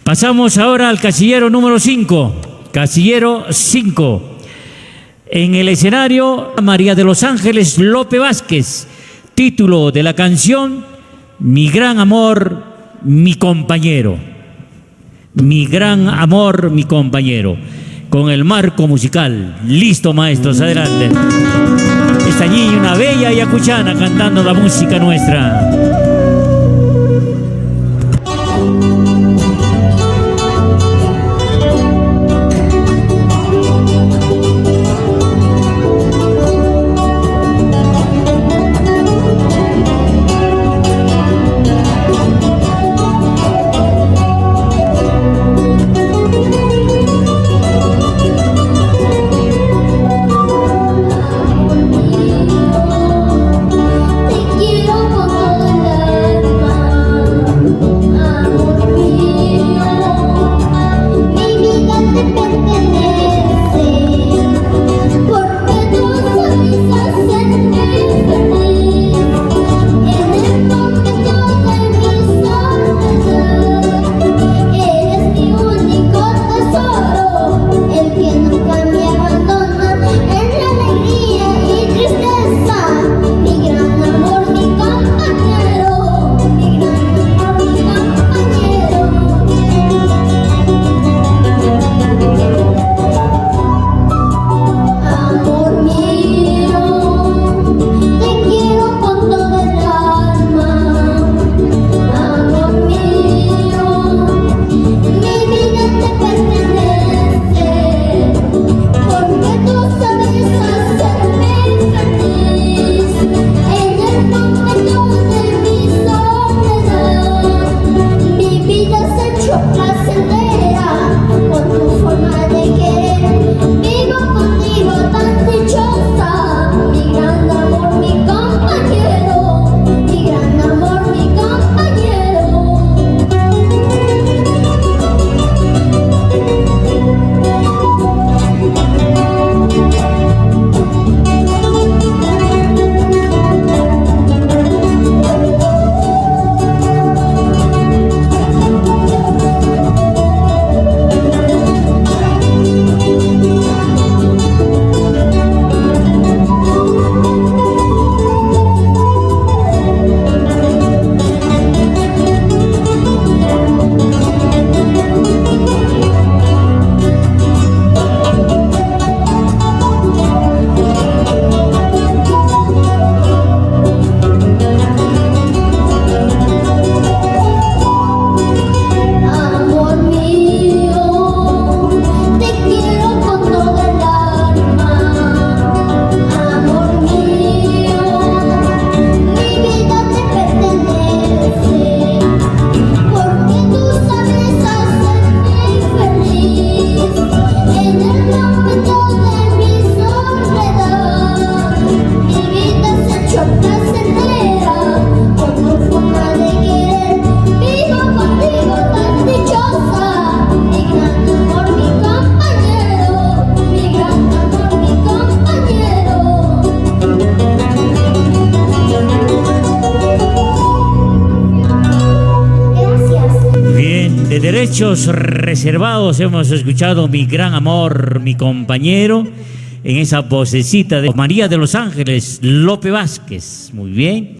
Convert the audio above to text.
Pasamos ahora al casillero número 5. Casillero 5. En el escenario, María de los Ángeles López Vázquez. Título de la canción: Mi gran amor, mi compañero. Mi gran amor, mi compañero. Con el marco musical. Listo, maestros, adelante. Esta niña, una bella yacuchana, cantando la música nuestra. De derechos reservados hemos escuchado Mi gran amor, mi compañero, en esa vocecita de María de los Ángeles López Vázquez. Muy bien.